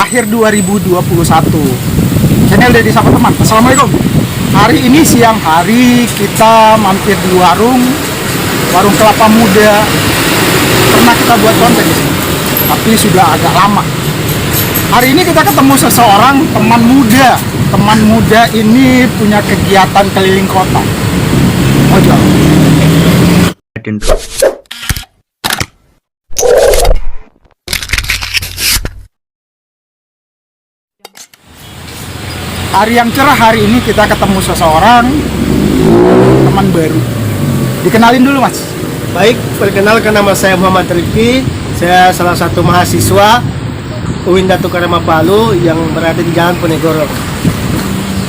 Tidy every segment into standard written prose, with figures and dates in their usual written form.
akhir 2021. Channel Deddy Sapa Teman. Assalamualaikum. Hari ini siang hari kita mampir di warung kelapa muda. Pernah kita buat konten di sini, tapi sudah agak lama. Hari ini kita ketemu seseorang teman muda. Teman muda ini punya kegiatan keliling kota. Ojol. Hari yang cerah hari ini kita ketemu seseorang teman baru. Dikenalin dulu, Mas. Baik, perkenalkan, nama saya Muhammad Rifki. Saya salah satu mahasiswa UIN Datuk Karama Palu yang berada di Jalan Ponegoro.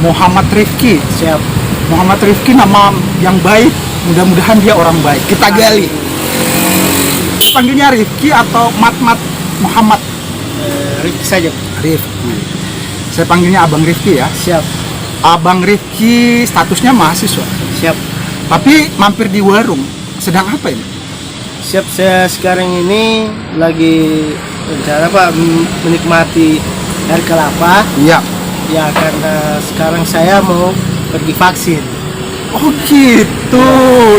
Muhammad Rifki. Siap. Muhammad Rifki nama yang baik. Mudah-mudahan dia orang baik. Kita gali. Panggilnya Rifki atau Mat Muhammad? Rifki saja. Rifki. Saya panggilnya Abang Rifki ya. Siap. Abang Rifki statusnya mahasiswa. Siap. Tapi mampir di warung. Sedang apa ini? Siap, saya sekarang ini lagi rencana menikmati air kelapa. Iya. Ya, karena sekarang saya mau pergi vaksin. Oh gitu.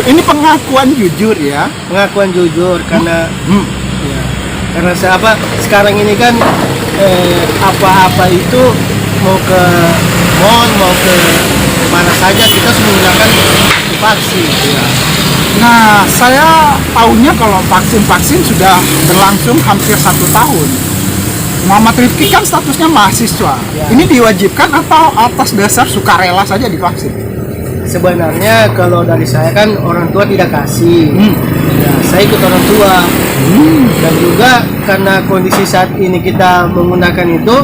Ini pengakuan jujur ya. Pengakuan jujur karena ya, karena saya sekarang ini kan apa-apa itu mau ke mall, mau ke mana saja kita harus menggunakan vaksin. Ya. Nah, saya tahunya kalau vaksin sudah berlangsung hampir 1 tahun. Muhammad Rifki kan statusnya mahasiswa. Ya. Ini diwajibkan atau atas dasar sukarela saja divaksin? Sebenarnya kalau dari saya kan orang tua tidak kasih. Ya, saya ikut orang tua. Dan juga karena kondisi saat ini kita menggunakan itu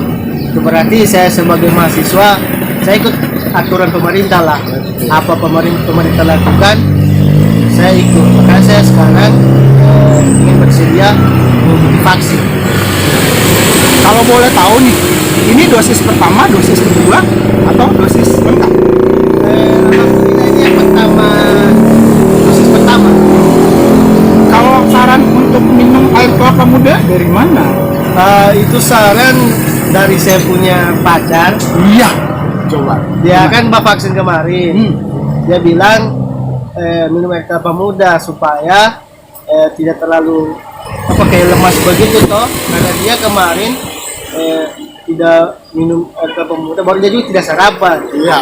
berarti saya sebagai mahasiswa saya ikut aturan pemerintah lah. Apa pemerintah lakukan saya ikut. Makanya saya sekarang ingin bersedia untuk divaksin. Kalau boleh tahu nih, ini dosis pertama, dosis kedua, atau dosis lengkap? Alhamdulillah ini yang pertama, dosis pertama. Kalau saran untuk minum air kelapa muda dari mana? Itu saran dari saya punya pacar. Iya, coba. Dia kan vaksin kemarin. Dia bilang minum air kelapa muda supaya tidak terlalu kayak lemas begitu toh. Karena dia kemarin tidak minum air kelapa muda, baru dia juga tidak sarapan. Iya.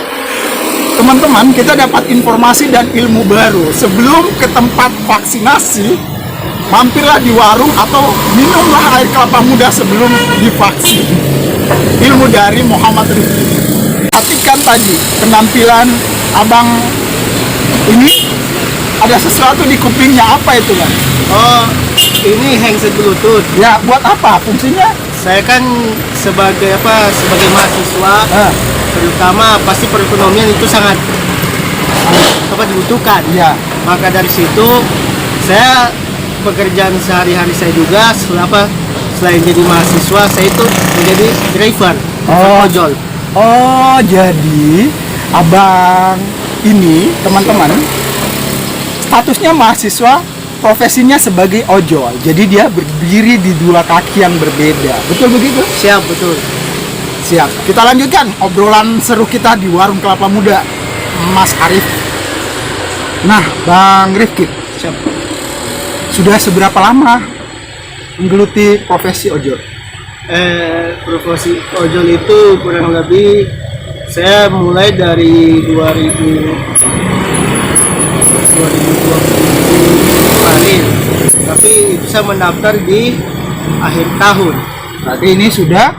Teman-teman, kita dapat informasi dan ilmu baru. Sebelum ke tempat vaksinasi, mampirlah di warung atau minumlah air kelapa muda sebelum divaksin. Ilmu dari Muhammad Rifki. Perhatikan tadi penampilan abang ini, ada sesuatu di kupingnya, apa itu kan? Oh, ini handset Bluetooth. Ya, buat apa fungsinya? Saya kan sebagai mahasiswa, terutama pasti perekonomian itu sangat dibutuhkan. Iya. Maka dari situ saya pekerjaan sehari-hari saya juga selain jadi mahasiswa saya itu menjadi driver ojol. Oh, jadi abang ini teman-teman statusnya mahasiswa, profesinya sebagai ojol. Jadi dia berdiri di dua kaki yang berbeda. Betul begitu? Siap, betul. Siap. Kita lanjutkan obrolan seru kita di warung kelapa muda Mas Arif. Nah, Bang Rifki, Siap. sudah seberapa lama menggeluti profesi ojol? Profesi ojol itu kurang lebih saya mulai dari 2020 kemarin, tapi itu saya mendaftar di akhir tahun. Berarti ini sudah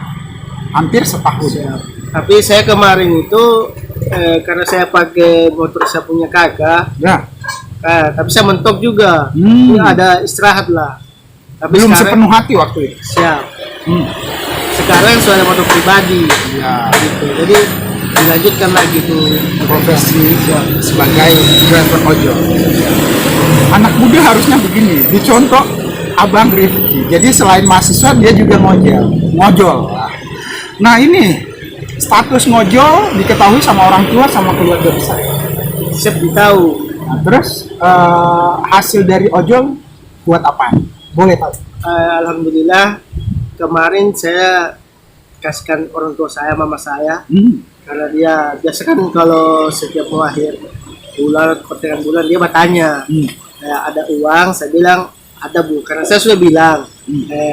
hampir setahun. Siap. Tapi saya kemarin itu karena saya pakai motor saya punya kakak, Ya. tapi saya mentok juga. Ada istirahat lah. Tapi Belum sekarang, sepenuh hati waktu itu. siap. Sekarang sudah ada motor pribadi. Ya. Gitu. Jadi dilanjutkan lagi tuh Profesi sebagai driver ojol. Anak muda harusnya begini, dicontoh Abang Rifki. Jadi selain mahasiswa dia juga ngojol. Nah ini status ngojol diketahui sama orang tua sama keluarga besar. siap ditahu. Nah, terus hasil dari ojol buat apa? Boleh tahu? Alhamdulillah kemarin saya kasihkan orang tua saya, mama saya, Hmm. karena dia biasa kan kalau setiap mau akhir bulan, pertengahan bulan dia bertanya, Hmm. ada uang, saya bilang ada bu, karena saya sudah bilang,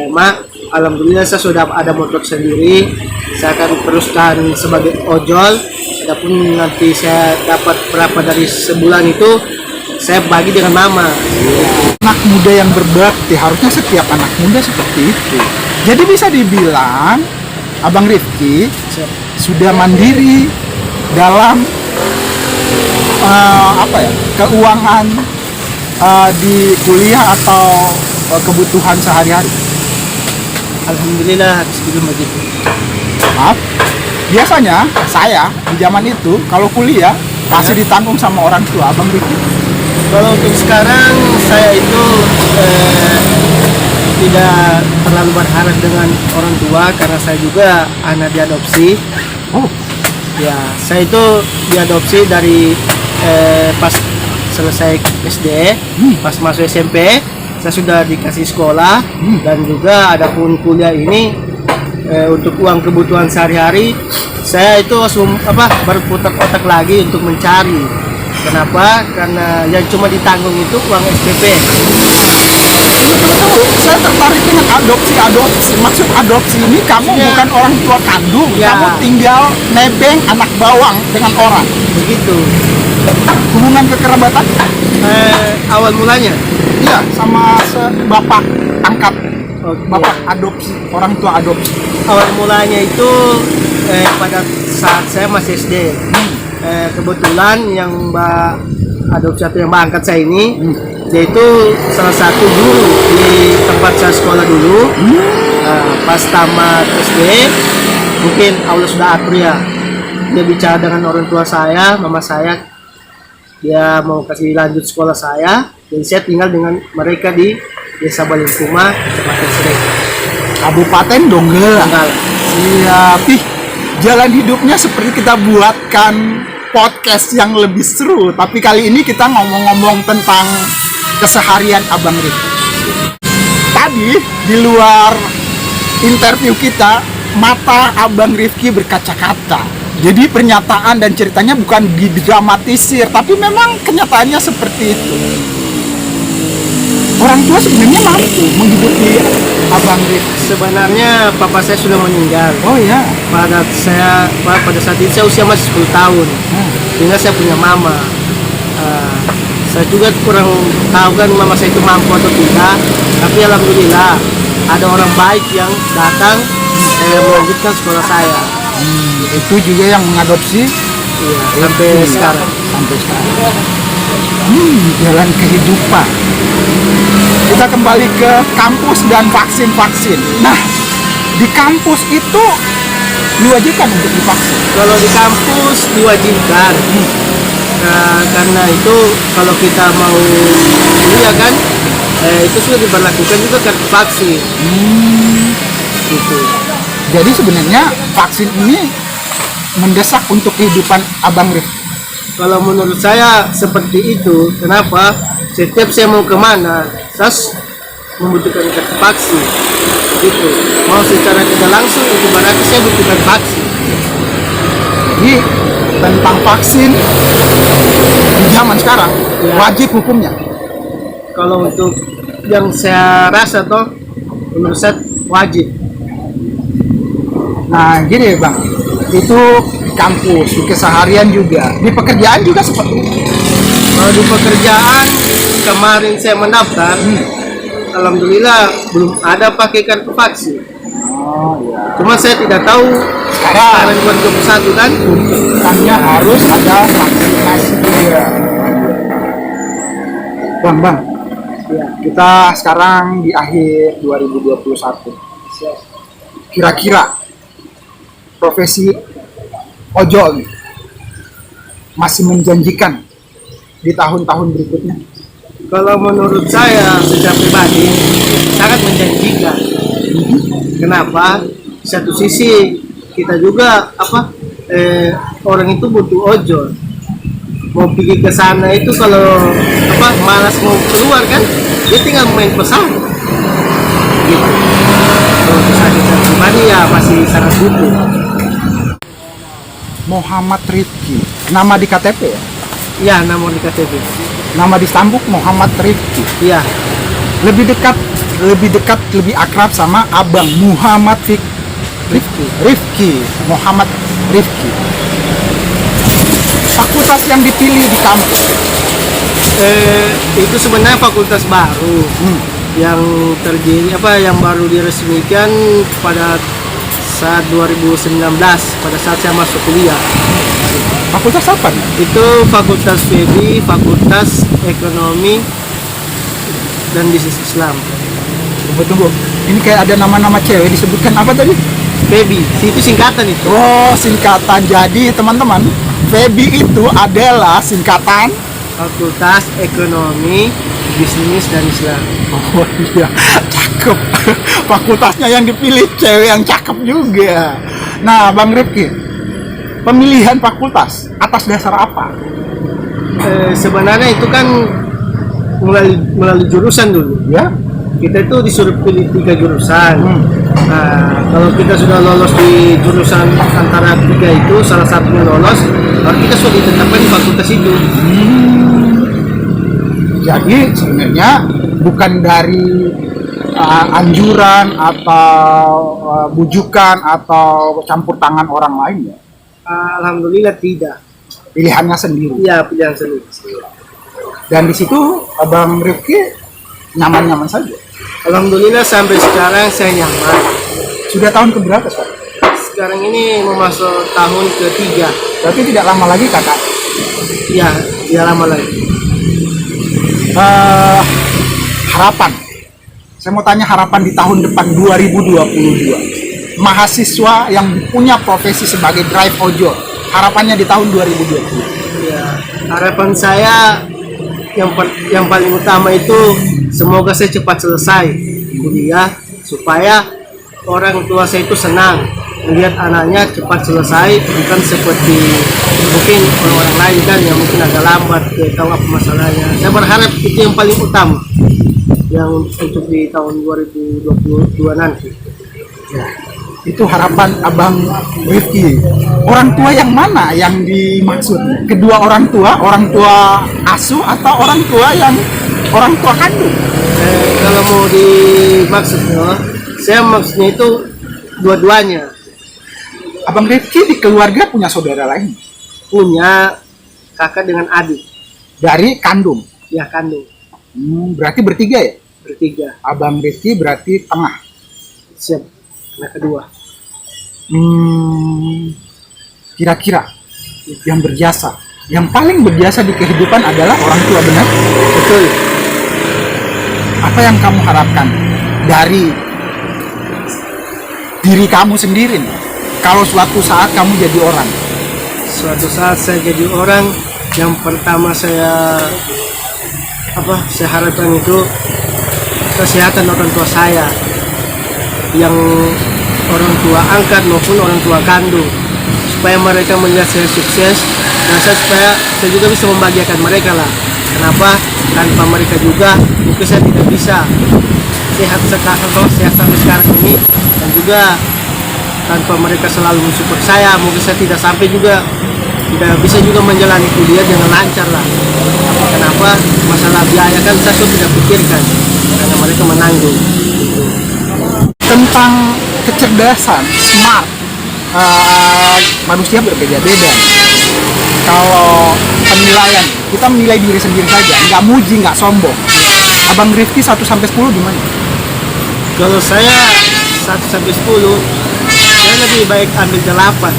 mak, alhamdulillah saya sudah ada motor sendiri, saya akan teruskan sebagai ojol, adapun nanti saya dapat berapa dari sebulan itu, saya bagi dengan mama. Anak muda yang berbakti, harusnya setiap anak muda seperti itu. Jadi bisa dibilang Abang Rifki sudah mandiri dalam keuangan di kuliah atau kebutuhan sehari-hari. Alhamdulillah sebelum begitu. Maaf, biasanya saya di zaman itu kalau kuliah masih ditanggung sama orang tua. Abang Rifki Kalau untuk sekarang saya itu tidak terlalu berharap dengan orang tua karena saya juga anak diadopsi. oh Ya, saya itu diadopsi dari pas selesai SD, pas masuk SMP, saya sudah dikasih sekolah dan juga adapun kuliah ini untuk uang kebutuhan sehari-hari saya itu berputar otak lagi untuk mencari. Kenapa? Karena yang cuma ditanggung itu uang SPP. saya tertarik dengan adopsi. Maksud adopsi ini kamu Ya. bukan orang tua kandung, Ya. kamu tinggal nebeng anak bawang dengan orang. Begitu. Hubungan kekerabatan? Awal mulanya. Iya, sama bapak angkat, Oke. bapak adopsi, orang tua adopsi. Awal mulanya itu pada saat saya masih SD. Kebetulan yang mbak adopsi atau yang mbak angkat saya ini, dia itu salah satu guru di tempat saya sekolah dulu. Pas tamat SD, mungkin Allah sudah atur ya. Dia bicara dengan orang tua saya, mama saya, dia mau kasih lanjut sekolah saya. Jadi saya tinggal dengan mereka di Desa Balingkuma, Kecamatan Srek. Kabupaten Donggala. Tanggal. Siap. Ih, jalan hidupnya seperti kita buatkan podcast yang lebih seru. Tapi kali ini kita ngomong-ngomong tentang keseharian Abang Rifki. Tadi di luar interview kita, mata Abang Rifki berkaca-kaca. Jadi pernyataan dan ceritanya bukan didramatisir, tapi memang kenyataannya seperti itu. Orang tua sebenarnya mampu menghidupi Abang Rifki. Sebenarnya papa saya sudah meninggal. Oh ya. Pada saat itu saya usia masih 10 tahun. Sehingga saya punya mama. Saya juga kurang tahu kan mama saya itu mampu atau tidak. Tapi alhamdulillah ada orang baik yang datang melanjutkan sekolah saya. Itu juga yang mengadopsi. Iya, sampai Iya, sekarang. Sampai sekarang. Jalan kehidupan. Kita kembali ke kampus dan vaksin-vaksin. Nah, di kampus itu diwajibkan untuk divaksin. Kalau di kampus diwajibkan. Karena itu kalau kita mau kuliah kan itu sudah diberlakukan juga kartu vaksin. Gitu. Jadi sebenarnya vaksin ini mendesak untuk kehidupan Abang Rifki. Kalau menurut saya seperti itu. Kenapa? Setiap saya mau kemana, saya membutuhkan kartu vaksin. Gitu. Mau secara tidak langsung itu berarti saya butuhkan vaksin. Jadi tentang vaksin di zaman sekarang Ya. wajib hukumnya. Kalau untuk yang saya rasa toh, menurut saya wajib. Nah, gini Bang, itu di kampus, di keseharian juga, di pekerjaan juga seperti itu. Kalau di pekerjaan kemarin saya mendaftar, alhamdulillah belum ada pakai kartu vaksin. Oh iya. Cuma saya tidak tahu sekarang 2021 kan. Tuntutannya harus ada vaksinasi juga. Bang, Ya, kita sekarang di akhir 2021. Kira-kira profesi ojol nih masih menjanjikan di tahun-tahun berikutnya? kalau menurut saya secara pribadi sangat menjanjikan. Kenapa? Di satu sisi kita juga orang itu butuh ojol. Mau pergi ke sana itu kalau malas mau keluar kan, dia tinggal main pesan. Gitu. Kalau bisa kita pribadi pribadi ya masih sangat butuh. Muhammad Rifki. Nama di KTP ya? Iya, nama di KTP. Nama di stambuk Muhammad Rifki. Iya. Lebih dekat, lebih akrab sama Abang Muhammad Rifki. Muhammad Rifki. Fakultas yang dipilih di kampus. Itu sebenarnya fakultas baru yang terjadi yang baru diresmikan pada saat 2019 pada saat saya masuk kuliah. Fakultas apa nih? Itu fakultas FEBI, fakultas ekonomi dan bisnis Islam. Tunggu. Ini kayak ada nama-nama cewek disebutkan apa tadi? FEBI, itu singkatan itu. Oh, singkatan. Jadi teman-teman, FEBI itu adalah singkatan Fakultas Ekonomi, Bisnis dan Islam. Oh iya, cakep. Fakultasnya yang dipilih cewek yang cakep juga. Nah, Bang Rifki, pemilihan fakultas atas dasar apa? Sebenarnya itu kan melalui jurusan dulu. Ya? Kita itu disuruh pilih 3 jurusan. Nah, kalau kita sudah lolos di jurusan antara 3 itu, salah satunya lolos, baru kita sudah ditetapkan di fakultas itu. Jadi sebenarnya bukan dari anjuran atau bujukan atau campur tangan orang lain ya? Alhamdulillah tidak. Pilihannya sendiri. Iya, pilihan sendiri. Dan di situ Abang Rifki nyaman-nyaman saja. Alhamdulillah sampai sekarang saya nyaman. Sudah tahun keberapa sekarang? Sekarang ini memasuki tahun ketiga. Berarti tidak lama lagi kakak? Iya, tidak lama lagi. Harapan. Saya mau tanya harapan di tahun depan 2022. Mahasiswa yang punya profesi sebagai drive ojol. Harapannya di tahun 2022. Ya, harapan saya yang paling utama itu semoga saya cepat selesai kuliah supaya orang tua saya itu senang melihat anaknya cepat selesai, bukan seperti mungkin orang-orang lain kan yang mungkin agak lambat tahu apa masalahnya. Saya berharap itu yang paling utama yang untuk di tahun 2022 nanti. Ya, itu harapan Abang Rifki. Orang tua yang mana yang dimaksud? Kedua orang tua asuh atau orang tua kandung? Kalau mau dimaksudnya, saya maksudnya itu dua-duanya. Abang Rifki di keluarga punya saudara lain? Punya kakak dengan adik. Dari kandung? Ya, kandung. Berarti bertiga ya? Bertiga. Abang Rifki berarti tengah? Siap. Anak kedua. Kira-kira yang berjasa, yang paling berjasa di kehidupan adalah orang tua, benar? Betul. Apa yang kamu harapkan dari diri kamu sendiri nih, kalau suatu saat kamu jadi orang? Suatu saat saya jadi orang, yang pertama saya harapkan itu kesehatan orang tua saya, yang orang tua angkat maupun orang tua kandung, supaya mereka melihat saya sukses dan supaya saya juga bisa membahagiakan mereka lah. Kenapa? Tanpa mereka juga mungkin saya tidak bisa sehat sampai sekarang ini, dan juga tanpa mereka selalu mensupport saya mungkin saya tidak sampai juga tidak bisa juga menjalani kuliah dengan lancar lah. Tapi kenapa? Masalah biaya kan saya sudah tidak pikirkan karena mereka menanggung. Tentang kecerdasan, smart, manusia berbeda-beda. Kalau penilaian, kita menilai diri sendiri saja, nggak muji, nggak sombong. Abang Rifki 1 sampai 10 gimana? Kalau saya 1 sampai 10, saya lebih baik ambil 8.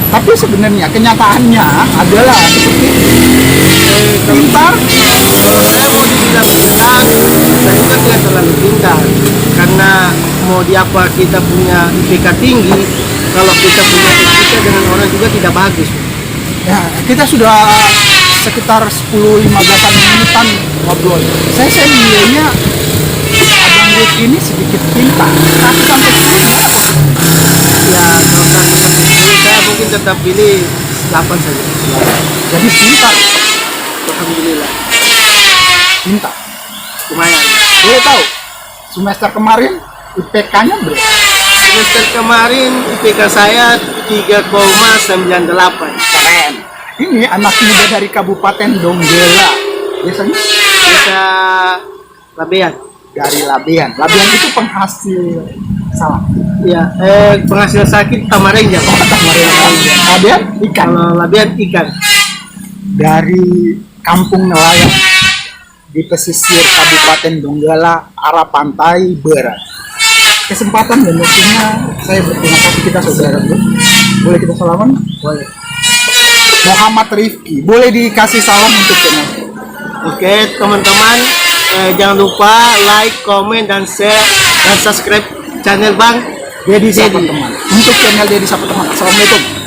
Tapi sebenarnya kenyataannya adalah seperti pintar. Saya mau dibilang pintar, saya juga tidak terlalu pintar. Karena mau di apa kita punya IPK tinggi, kalau kita punya IPK dengan orang juga tidak bagus. Ya, kita sudah sekitar 10-15 menitan ngobrol. Saya nilainya Abang Rifki ini sedikit pintar. 1 sampai 10 gimana? Ya, kalau saya mungkin tetap pilih 8 saja. Jadi pintar, Alhamdulillah, pintar. lumayan. Boleh tahu semester kemarin IPK-nya berapa? semester kemarin IPK saya 3,98. Keren. Ini anak muda dari Kabupaten Donggala. Biasanya Bisa Labean. dari Labean. Labean itu penghasil salah. Ya, penghasil sakit Tamarenja. Labean ikan. Kalau Labean ikan. Dari kampung nelayan di pesisir Kabupaten Donggala, arah pantai barat. Kesempatan dan waktunya saya berterima kasih kita saudara bro. Boleh kita salaman? Boleh. Muhammad Rifki, boleh dikasih salam untuk channel. Oke, teman-teman, jangan lupa like, komen, dan share dan subscribe channel Bang Dedi Sapa Teman. Untuk channel Dedi Sapa Teman. Assalamualaikum.